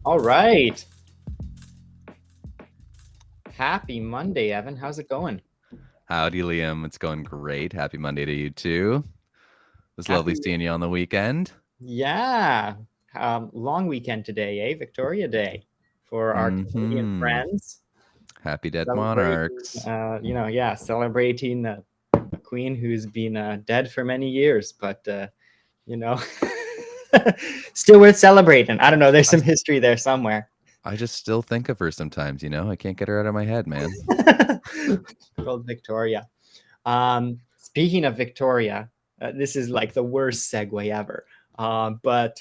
All right. Happy Monday, Evan. How's it going? Howdy, Liam. It's going great. Happy Monday to you too. It's lovely Happy, seeing you on the weekend. yeah. Long weekend today, Victoria Day for our Canadian Mm-hmm. friends. Happy Dead Celebrating, Monarchs. celebrating the Queen who's been dead for many years, but you know, still worth celebrating. I don't know. There's I, some history there somewhere. I just still think of her sometimes, I can't get her out of my head, man. Good old Victoria. Speaking of Victoria, this is like the worst segue ever. But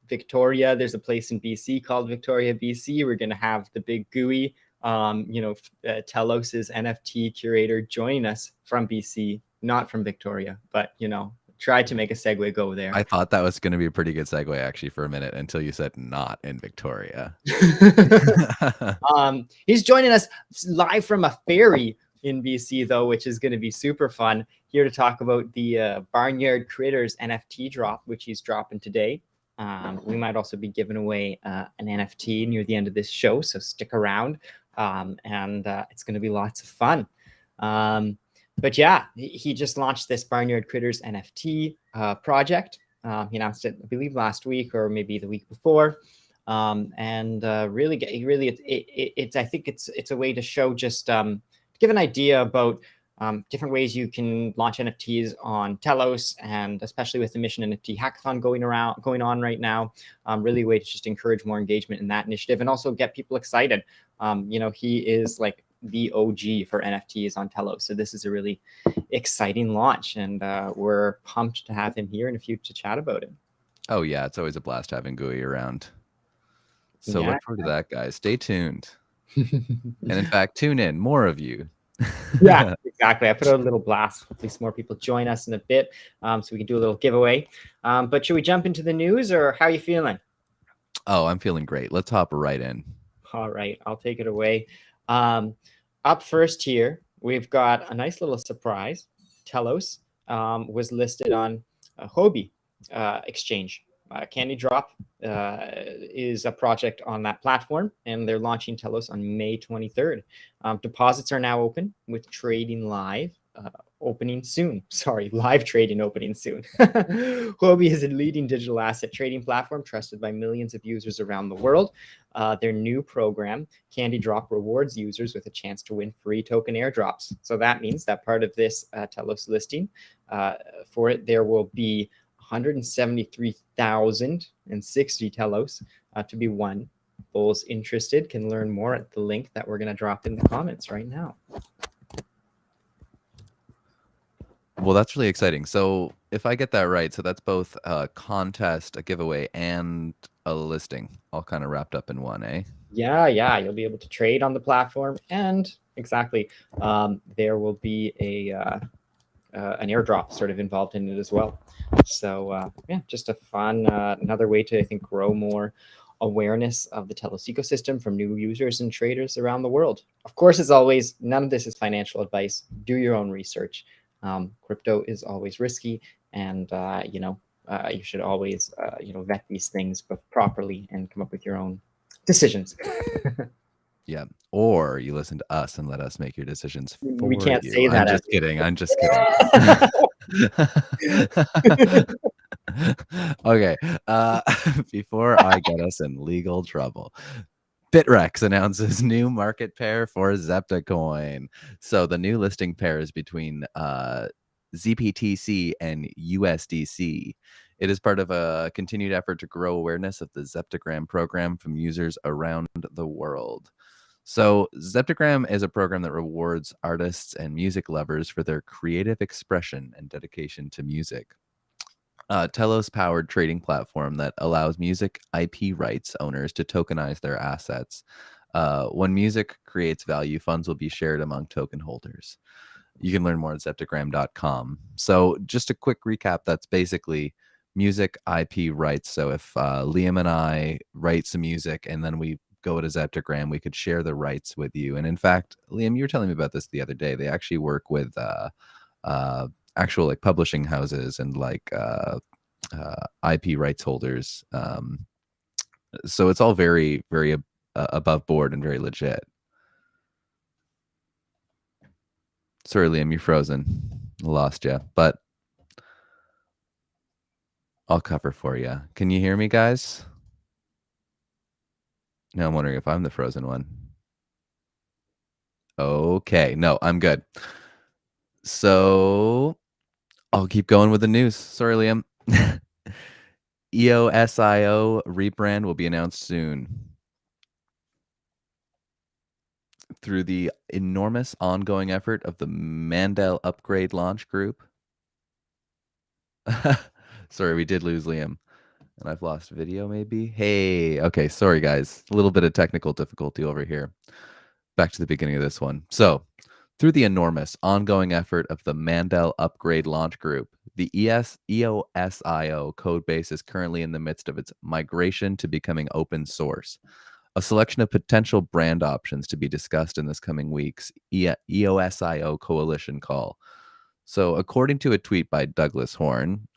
Victoria, there's a place in BC called Victoria, BC. We're going to have the big Gooey, Telos's NFT curator joining us from BC, not from Victoria, but, tried to make a segue go there. I thought that was going to be a pretty good segue actually for a minute until you said not in Victoria. He's joining us live from a ferry in BC, though, which is going to be super fun. Here to talk about the Barnyard Critters NFT drop, which he's dropping today. We might also be giving away an NFT near the end of this show, so stick around, and it's going to be lots of fun. But yeah, he just launched this Barnyard Critters NFT project. He announced it, I believe, last week or maybe the week before. It's I think it's a way to show just give an idea about different ways you can launch NFTs on Telos, and especially with the Mission NFT Hackathon going on right now, really a way to just encourage more engagement in that initiative and also get people excited. He is like the OG for NFTs on Telos, so this is a really exciting launch, and we're pumped to have him here in a few to chat about it. Oh yeah, it's always a blast having Gooey around. So Yeah. look forward to that, guys. Stay tuned. And in fact, tune in, more of you. Yeah, exactly. I put out a little blast. Hopefully some more people join us in a bit, so we can do a little giveaway. But should we jump into the news, or how are you feeling? Oh, I'm feeling great. Let's hop right in. All right, I'll take it away. Up first here, we've got a nice little surprise. Telos was listed on Hobie exchange. Candy Drop is a project on that platform, and they're launching Telos on May 23rd. Deposits are now open with trading live. Opening soon. Sorry, live trading opening soon. Huobi is a leading digital asset trading platform trusted by millions of users around the world. Their new program, Candy Drop, rewards users with a chance to win free token airdrops. So that means that part of this Telos listing, for it, there will be 173,060 Telos to be won. Those interested can learn more at the link that we're going to drop in the comments right now. Well, that's really exciting. So if I get that right, so that's both a contest, a giveaway, and a listing all kind of wrapped up in one, eh? Yeah, you'll be able to trade on the platform, and exactly, there will be an airdrop sort of involved in it as well. So yeah, just a fun another way to, I think, grow more awareness of the Telos ecosystem from new users and traders around the world. Of course, as always, none of this is financial advice. Do your own research. Crypto is always risky, and you should always vet these things properly and come up with your own decisions. Yeah. Or you listen to us and let us make your decisions for We can't you. say I'm that. just kidding. I'm just kidding. Okay. Before I get us in legal trouble, Bitrex announces new market pair for Zeptacoin. So the new listing pair is between ZPTC and USDC. It is part of a continued effort to grow awareness of the Zeptagram program from users around the world. So Zeptagram is a program that rewards artists and music lovers for their creative expression and dedication to music. Telos-powered trading platform that allows music IP rights owners to tokenize their assets. When music creates value, funds will be shared among token holders. You can learn more at zeptagram.com. So just a quick recap, that's basically music IP rights. So if Liam and I write some music and then we go to Zeptagram, we could share the rights with you. And in fact, Liam, you were telling me about this the other day. They actually work with actual like publishing houses and like IP rights holders So it's all very, very above board and very legit. Sorry, Liam, you're frozen. Lost you, but I'll cover for you. Can you hear me, guys? Now I'm wondering if I'm the frozen one. Okay, no, I'm good. So I'll keep going with the news. Sorry, Liam. EOSIO rebrand will be announced soon. Through the enormous ongoing effort of the Mandel Upgrade Launch Group. Sorry, we did lose Liam. And I've lost video, maybe? Hey, okay, sorry, guys. A little bit of technical difficulty over here. Back to the beginning of this one. So, through the enormous ongoing effort of the Mandel Upgrade Launch Group, the EOSIO code base is currently in the midst of its migration to becoming open source. A selection of potential brand options to be discussed in this coming week's EOSIO coalition call. So, according to a tweet by Douglas Horn,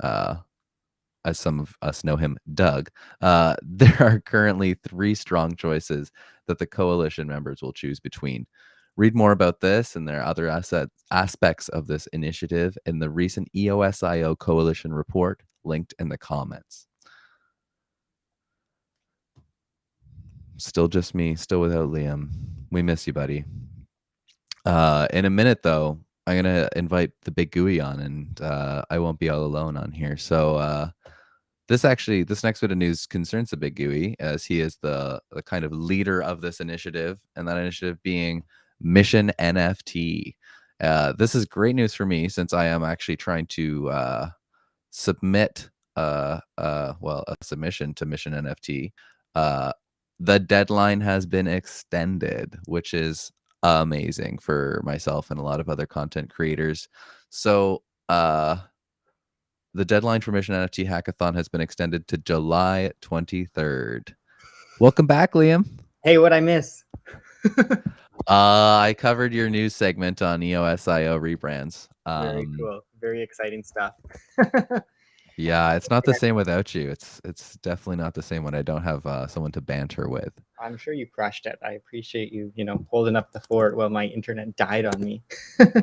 as some of us know him, Doug, there are currently 3 strong choices that the coalition members will choose between. Read more about this and their other aspects of this initiative in the recent EOSIO coalition report linked in the comments. Still just me, still without Liam. We miss you, buddy. In a minute, though, I'm going to invite the big Gooey on, and I won't be all alone on here. So this next bit of news concerns the big Gooey, as he is the kind of leader of this initiative, and that initiative being Mission NFT. This is great news for me, since I am actually trying to submit a submission to Mission NFT. The deadline has been extended, which is amazing for myself and a lot of other content creators. So the deadline for Mission NFT Hackathon has been extended to July 23rd. Welcome back, Liam. Hey, what'd I miss? I covered your news segment on EOSIO rebrands. Very cool. Very exciting stuff. Yeah, it's not the same without you. It's definitely not the same when I don't have someone to banter with. I'm sure you crushed it. I appreciate you, holding up the fort while my internet died on me.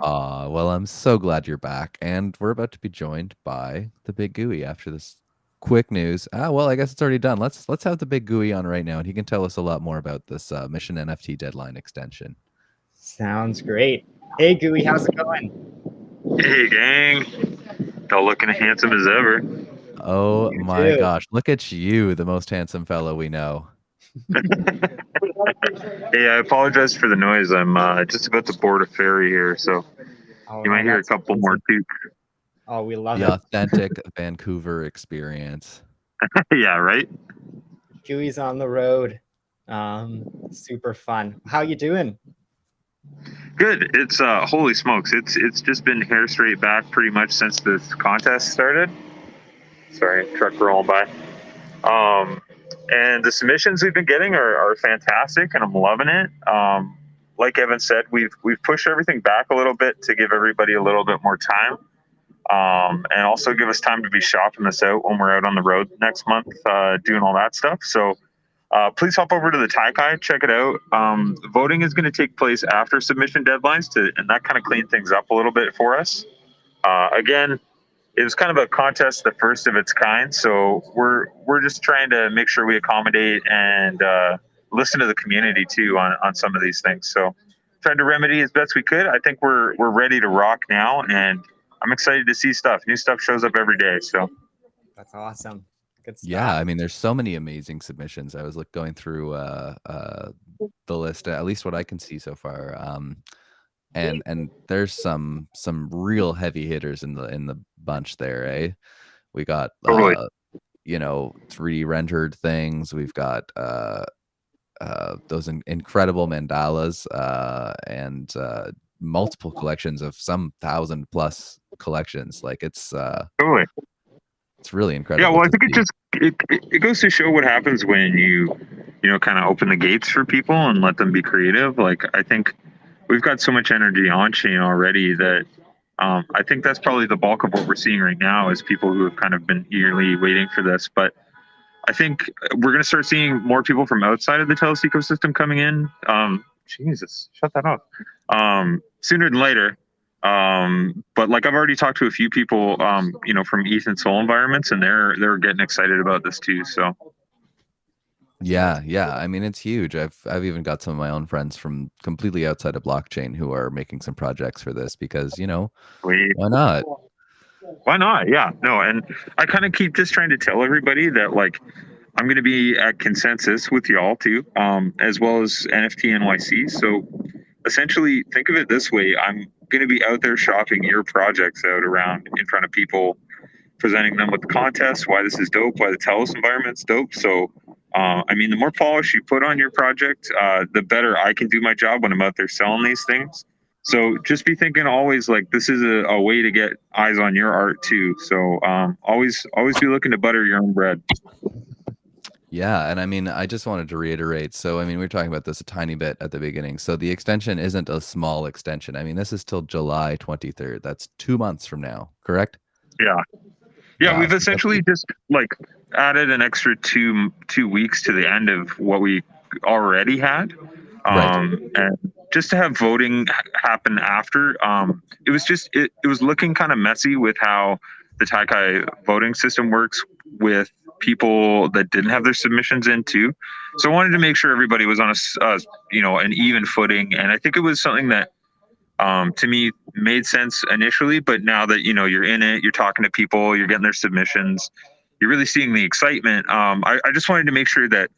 Well, I'm so glad you're back, and we're about to be joined by the big Gooey after this quick news. Well, I guess it's already done. Let's have the big Gooey on right now, and he can tell us a lot more about this Mission NFT deadline extension. Sounds great. Hey, Gooey, how's it going? Hey, gang. Y'all looking handsome as ever. Oh You my too. gosh, look at you, the most handsome fellow we know. Hey, I apologize for the noise. I'm just about to board a ferry here, so you might hear a couple more too. Oh, we love The it. authentic Vancouver experience. Yeah, right? Gooey's on the road. Super fun. How you doing? Good. It's holy smokes. It's just been hair straight back pretty much since this contest started. Sorry, truck rolling by. And the submissions we've been getting are fantastic, and I'm loving it. Like Evan said, we've pushed everything back a little bit to give everybody a little bit more time, and also give us time to be shopping this out when we're out on the road next month, doing all that stuff. So please hop over to the Taikai, check it out. Voting is going to take place after submission deadlines, and that kind of cleaned things up a little bit for us. Again, it was kind of a contest, the first of its kind. So we're just trying to make sure we accommodate and listen to the community too on some of these things. So tried to remedy as best we could. I think we're ready to rock now, and I'm excited to see stuff. New stuff shows up every day. So that's awesome. Good stuff. Yeah, I mean, there's so many amazing submissions. I was going through the list, at least what I can see so far. And there's some real heavy hitters in the bunch there, eh? We got totally. 3D rendered things. We've got those incredible mandalas and multiple collections of some 1,000+ collections. Like it's Totally. it's really incredible. Yeah, well, I think it goes to show what happens when you kind of open the gates for people and let them be creative. Like, I think we've got so much energy on chain already that I think that's probably the bulk of what we're seeing right now is people who have kind of been eagerly waiting for this. But I think we're going to start seeing more people from outside of the Telos ecosystem coming in. Jesus, shut that off. Sooner than later. But like I've already talked to a few people, from ETH and Sol environments, and they're getting excited about this too. So. Yeah, I mean, it's huge. I've even got some of my own friends from completely outside of blockchain who are making some projects for this because, why not? Why not? Yeah, no, and I kind of keep just trying to tell everybody that like I'm going to be at consensus with y'all too, as well as NFT NYC. So essentially, think of it this way: I'm going to be out there shopping your projects out around in front of people, presenting them with the contest, why this is dope, why the Telos environment's dope. So, I mean, the more polish you put on your project, the better I can do my job when I'm out there selling these things. So just be thinking always like this is a way to get eyes on your art too. So always be looking to butter your own bread. Yeah, and I mean, I just wanted to reiterate. So, I mean, we were talking about this a tiny bit at the beginning. So the extension isn't a small extension. I mean, this is till July 23rd. That's 2 months from now, correct? Yeah. Wow, We've essentially just like added an extra two weeks to the end of what we already had. Right. And just to have voting happen after, it was looking kind of messy with how the Taikai voting system works with people that didn't have their submissions in too. So I wanted to make sure everybody was on an even footing. And I think it was something that to me made sense initially, but now that you're in it, you're talking to people, you're getting their submissions, you're really seeing the excitement. I just wanted to make sure that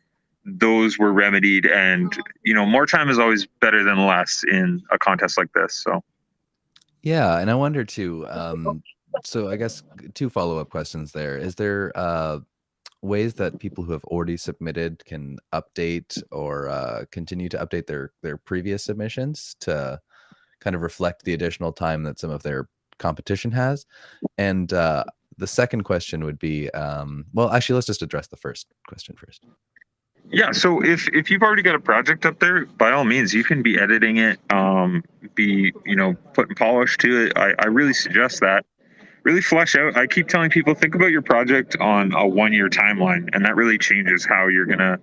those were remedied, and more time is always better than less in a contest like this. So Yeah, and I wonder too. So I guess 2 follow-up questions there. Is there ways that people who have already submitted can update or continue to update their previous submissions to kind of reflect the additional time that some of their competition has? And the second question would be, well, actually, let's just address the first question first. yeah, so if you've already got a project up there, by all means, you can be editing it, be putting polish to it. I really suggest that. Really flesh out. I keep telling people, think about your project on a 1-year timeline, and that really changes how you're gonna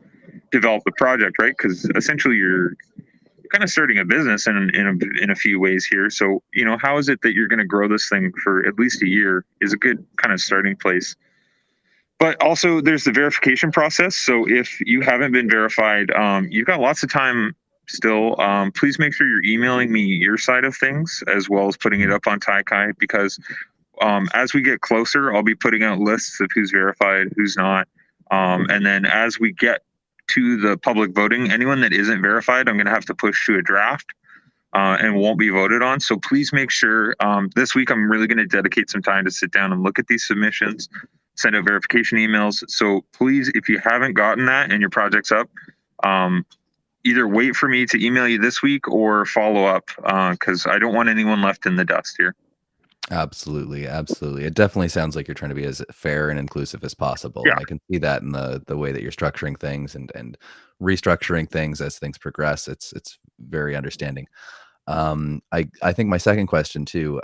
develop the project, right? Because essentially you're kind of starting a business in a few ways here. So how is it that you're going to grow this thing for at least a year is a good kind of starting place. But also there's the verification process. So if you haven't been verified, you've got lots of time still. Please make sure you're emailing me your side of things as well as putting it up on Taikai, because as we get closer, I'll be putting out lists of who's verified, who's not. And then as we get to the public voting, anyone that isn't verified, I'm going to have to push to a draft and won't be voted on. So please make sure this week I'm really going to dedicate some time to sit down and look at these submissions, send out verification emails. So please, if you haven't gotten that and your project's up, either wait for me to email you this week or follow up, because I don't want anyone left in the dust here. Absolutely. It definitely sounds like you're trying to be as fair and inclusive as possible. Yeah. And I can see that in the way that you're structuring things and restructuring things as things progress. It's very understanding. I think my second question too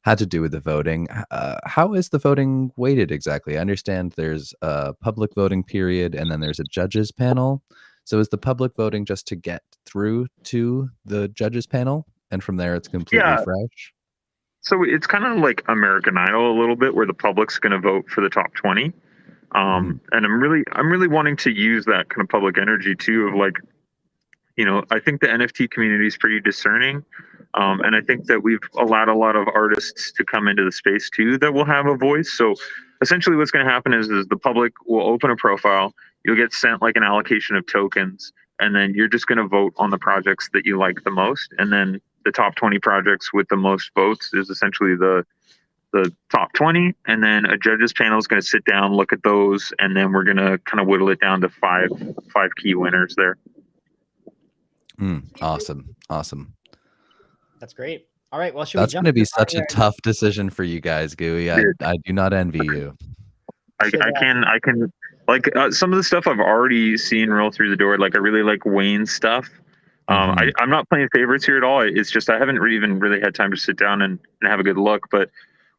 had to do with the voting. How is the voting weighted exactly? I understand there's a public voting period and then there's a judges panel. So is the public voting just to get through to the judges panel, and from there it's completely fresh? So it's kind of like American Idol a little bit, where the public's going to vote for the top 20. And I'm really wanting to use that kind of public energy too, of like, I think the NFT community is pretty discerning. And I think that we've allowed a lot of artists to come into the space too that will have a voice. So essentially what's going to happen is the public will open a profile. You'll get sent like an allocation of tokens, and then you're just going to vote on the projects that you like the most. And then the top 20 projects with the most votes is essentially the top 20. And then a judges panel is going to sit down, look at those, and then we're going to kind of whittle it down to five key winners there. Awesome. That's great. All right. Well, that's going to be such a tough decision for you guys, Gooey. I do not envy you. I can like some of the stuff I've already seen roll through the door. Like I really like Wayne's stuff. I'm not playing favorites here at all. It's just I haven't even really had time to sit down and have a good look. But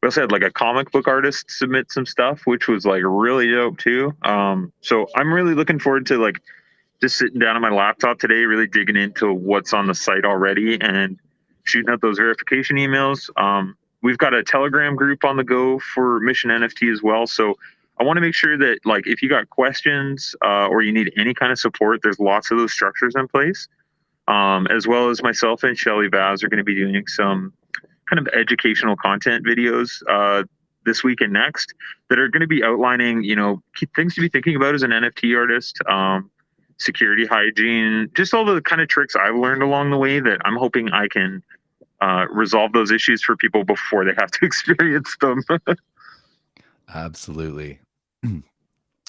we also had like a comic book artist submit some stuff, which was like really dope too. So I'm really looking forward to like just sitting down on my laptop today, really digging into what's on the site already and shooting out those verification emails. We've got a Telegram group on the go for Mission NFT as well. So I want to make sure that like if you got questions or you need any kind of support, there's lots of those structures in place. As well as myself and Shelly Baz are going to be doing some kind of educational content videos this week and next that are going to be outlining, you know, things to be thinking about as an NFT artist, security hygiene, just all the kind of tricks I've learned along the way that I'm hoping I can resolve those issues for people before they have to experience them. Absolutely.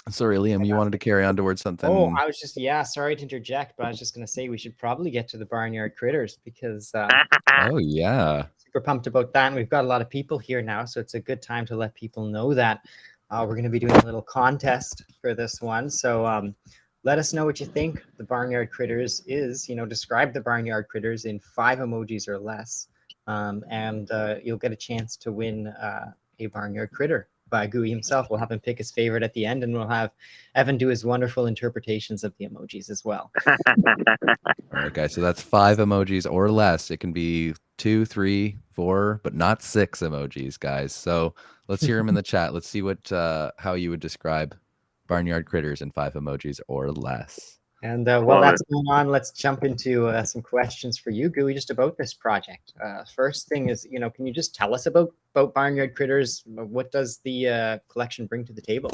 Sorry, Liam, you wanted to carry on towards something? Oh, I was just, sorry to interject, but I was just going to say we should probably get to the Barnyard Critters because oh, yeah. Super pumped about that. And we've got a lot of people here now, so it's a good time to let people know that we're going to be doing a little contest for this one. So let us know what you think the Barnyard Critters is. You know, describe the Barnyard Critters in 5 emojis or less, and you'll get a chance to win a Barnyard Critter by Gooey himself. We'll have him pick his favorite at the end, and we'll have Evan do his wonderful interpretations of the emojis as well. All right, guys. So that's 5 emojis or less. It can be 2, 3, 4, but not 6 emojis, guys. So let's hear them in the chat. Let's see what how you would describe Barnyard Critters in 5 emojis or less. And while that's going on, let's jump into some questions for you, Gooey, just about this project. First thing is, you know, can you just tell us about Barnyard Critters? What does the collection bring to the table?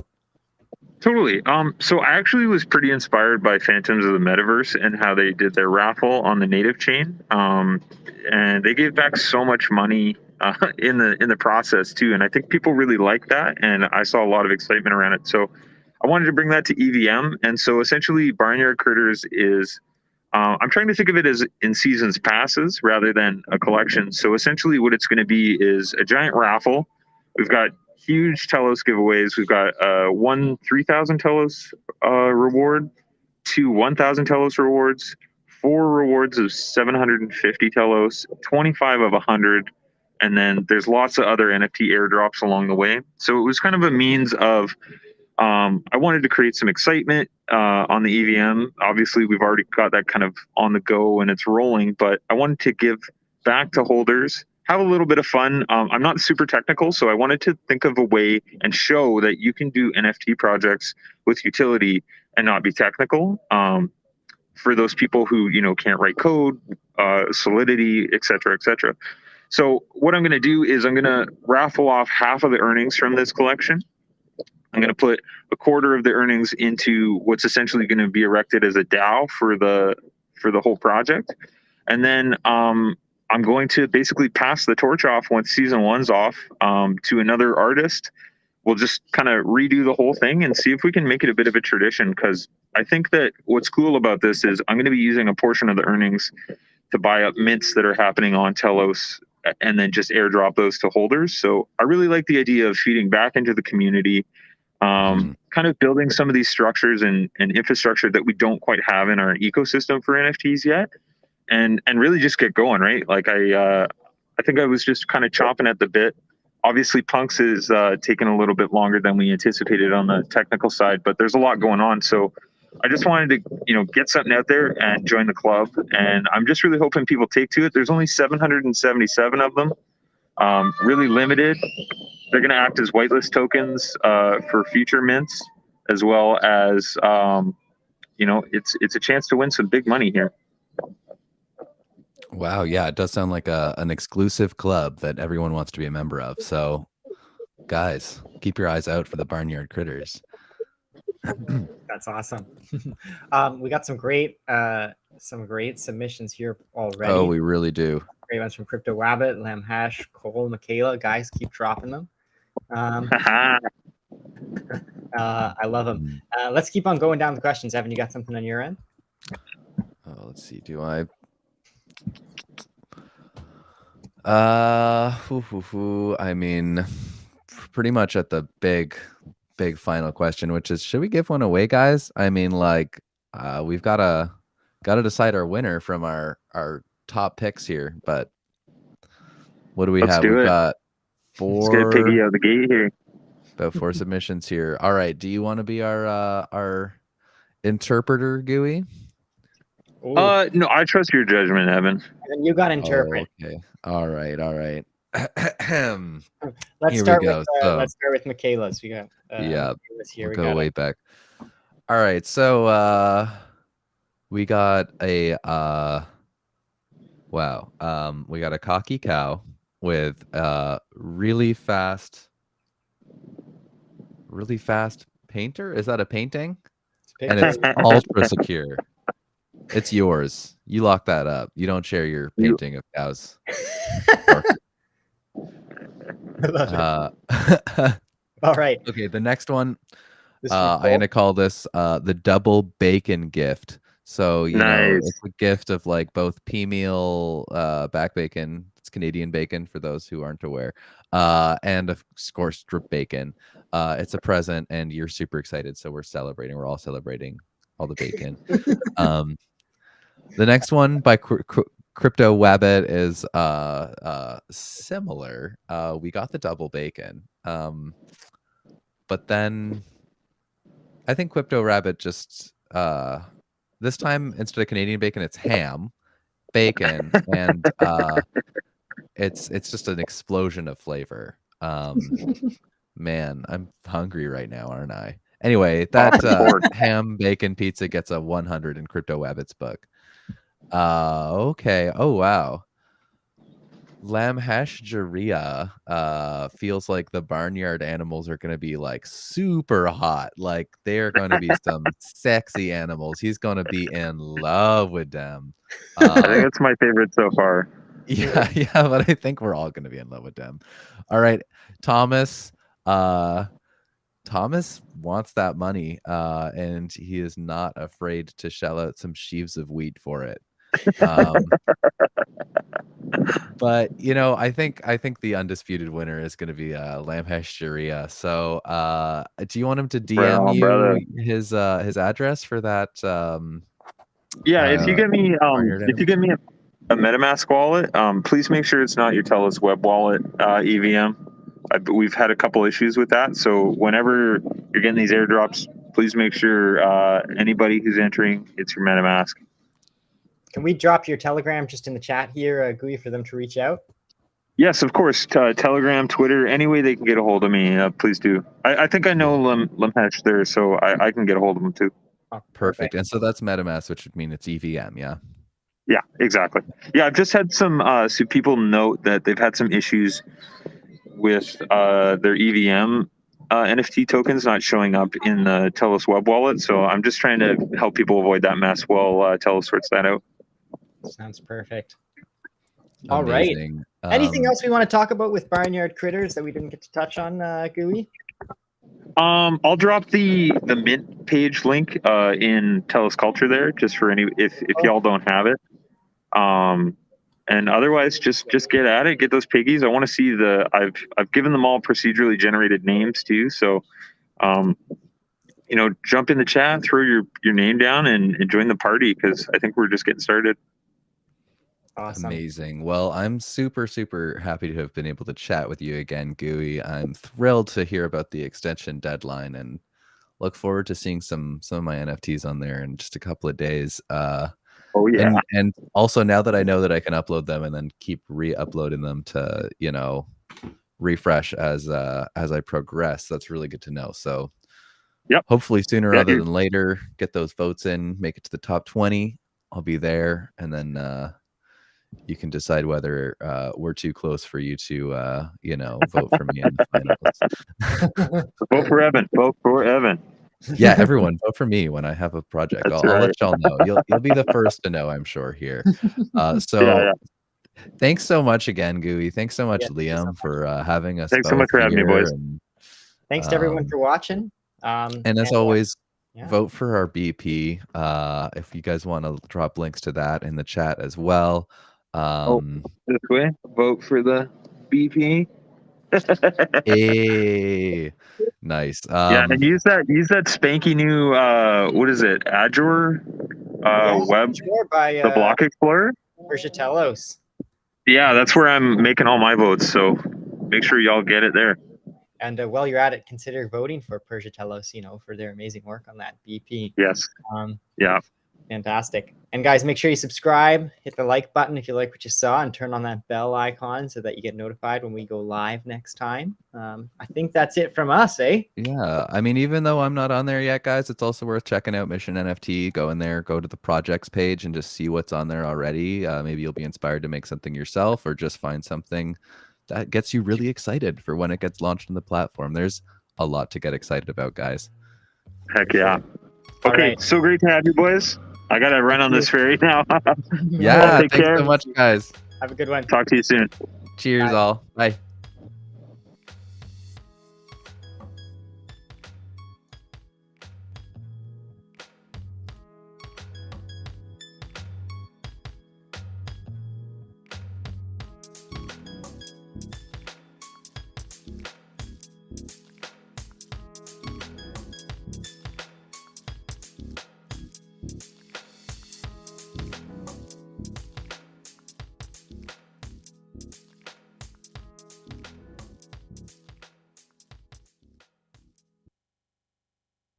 Totally. So I actually was pretty inspired by Phantoms of the Metaverse and how they did their raffle on the native chain. And they gave back so much money in the process too. And I think people really like that. And I saw a lot of excitement around it. So I wanted to bring that to EVM. And so essentially Barnyard Critters is, I'm trying to think of it as in seasons passes rather than a collection. So essentially what it's going to be is a giant raffle. We've got huge Telos giveaways. We've got 1 3,000 Telos reward, 2 1,000 Telos rewards, 4 rewards of 750 Telos, 25 of 100, and then there's lots of other NFT airdrops along the way. So it was kind of a means of I wanted to create some excitement on the EVM. Obviously, we've already got that kind of on the go and it's rolling, but I wanted to give back to holders, have a little bit of fun. I'm not super technical, so I wanted to think of a way and show that you can do NFT projects with utility and not be technical. For those people who, you know, can't write code, Solidity, et cetera, et cetera. So what I'm going to do is I'm going to raffle off half of the earnings from this collection. I'm going to put a quarter of the earnings into what's essentially going to be erected as a DAO for the whole project. And then I'm going to basically pass the torch off once season 1's off to another artist. We'll just kind of redo the whole thing and see if we can make it a bit of a tradition, because I think that what's cool about this is I'm going to be using a portion of the earnings to buy up mints that are happening on Telos and then just airdrop those to holders. So I really like the idea of feeding back into the community, kind of building some of these structures and infrastructure that we don't quite have in our ecosystem for NFTs yet, and really just get going, right? Like I think I was just kind of chomping at the bit. Obviously, Punks is taking a little bit longer than we anticipated on the technical side, but there's a lot going on. So I just wanted to, you know, get something out there and join the club. And I'm just really hoping people take to it. There's only 777 of them, really limited. They're going to act as whitelist tokens for future mints, as well as, you know, it's a chance to win some big money here. Wow, yeah, it does sound like an exclusive club that everyone wants to be a member of. So, guys, keep your eyes out for the Barnyard Critters. That's awesome. We got some great submissions here already. Oh, we really do. Great ones from Crypto Wabbit, Lamb Hash, Cole, Michaela. Guys, keep dropping them. I love them. Let's keep on going down the questions. Evan, you got something on your end? Oh, let's see. Do I? I mean, pretty much at the big final question, which is, should we give one away, guys? I mean, like, we've got to decide our winner from our top picks here, but what do we have? We've got Let's get a piggy out of the gate here. About 4 submissions here. All right. Do you want to be our interpreter, Gooey? Ooh, No, I trust your judgment, Evan. and you got to interpret. Oh, okay. All right. Let's Here we start go. with So- let's start with Michaela's. We got Yeah, Michaela's here. We'll We go got way back. All right. So we got a wow. We got a cocky cow with really fast painter. Is that a painting? And it's ultra secure. It's yours. You lock that up. You don't share your painting of cows. I love it. All right. Okay, the next one, This I'm gonna call this the double bacon gift. So you know, Nice. it's a gift of like both pea meal, back bacon. It's Canadian bacon for those who aren't aware, and of course strip bacon. It's a present, and you're super excited, so we're celebrating. We're all celebrating all the bacon. The next one by Crypto Wabbit is similar. We got the double bacon, but then I think Crypto Rabbit just this time instead of Canadian bacon, it's ham, bacon, and it's just an explosion of flavor. Man, I'm hungry right now, aren't I? Anyway, that ham bacon pizza gets a 100 in Crypto Wabbit's book. Okay. Oh wow. Lamhashgeria feels like the barnyard animals are going to be like super hot. Like they're going to be some sexy animals. He's going to be in love with them. I think it's my favorite so far. Yeah, but I think we're all going to be in love with them. All right, Thomas. Thomas wants that money, and he is not afraid to shell out some sheaves of wheat for it. But you know, I think the undisputed winner is going to be Lamhashgeria. So, do you want him to DM you brother. his address for that? Yeah, if you get me barnyard a MetaMask wallet, please make sure it's not your Telos web wallet EVM. We've had a couple issues with that, so whenever you're getting these airdrops, please make sure anybody who's entering, it's your MetaMask. Can we drop your Telegram just in the chat here, Gooey, for them to reach out? Yes, of course. Telegram, Twitter, any way they can get a hold of me, please do. I think I know Lemhash there, so I can get a hold of them too. Oh, Perfect. And so that's MetaMask, which would mean it's EVM, yeah? Yeah, exactly. Yeah, I've just had some people note that they've had some issues with their EVM NFT tokens not showing up in the Telos web wallet. So I'm just trying to help people avoid that mess while Telos sorts that out. Sounds perfect. All right. Amazing. Anything else we want to talk about with Barnyard Critters that we didn't get to touch on, Gooey? I'll drop the mint page link in Telos Culture there, just for any if y'all don't have it. And otherwise, just get at it, get those piggies. I want to see I've given them all procedurally generated names too. So, you know, jump in the chat, throw your name down, and join the party, because I think we're just getting started. Awesome. Amazing. Well, I'm super, super happy to have been able to chat with you again, Gooey. I'm thrilled to hear about the extension deadline and look forward to seeing some of my NFTs on there in just a couple of days. Oh yeah. And also, now that I know that I can upload them and then keep re-uploading them to, you know, refresh as I progress, that's really good to know. So yep, hopefully sooner rather than later, get those votes in, make it to the top 20. I'll be there, and then you can decide whether we're too close for you to you know, vote for me in the finals. Vote for Evan. Vote for Evan. Yeah, everyone vote for me when I have a project. I'll let y'all know. You'll be the first to know, I'm sure, here. So thanks so much again, Gooey. Thanks so much, Liam, for having us. Thanks so much for having me, boys. And, thanks to everyone for watching. And as always, vote for our BP. If you guys want to drop links to that in the chat as well. This way, vote for the BP. Hey, nice. Yeah, and use that spanky new what is it, Azure web, by the Block Explorer. Telos. Yeah, that's where I'm making all my votes. So make sure y'all get it there. And while you're at it, consider voting for Persia Telos, for their amazing work on that BP. Yes. Yeah. Fantastic. And guys, make sure you subscribe, hit the like button if you like what you saw, and turn on that bell icon so that you get notified when we go live next time. I think that's it from us, eh? Yeah, I mean, even though I'm not on there yet, guys, it's also worth checking out Mission NFT. Go in there, go to the projects page, and just see what's on there already. Maybe you'll be inspired to make something yourself, or just find something that gets you really excited for when it gets launched on the platform. There's a lot to get excited about, guys. Heck yeah. All Okay, right. so great to have you boys. I gotta run on this ferry now. Yeah, Take thanks care. so much, guys. Have a good one. Talk to you soon. Cheers, Bye. all. Bye.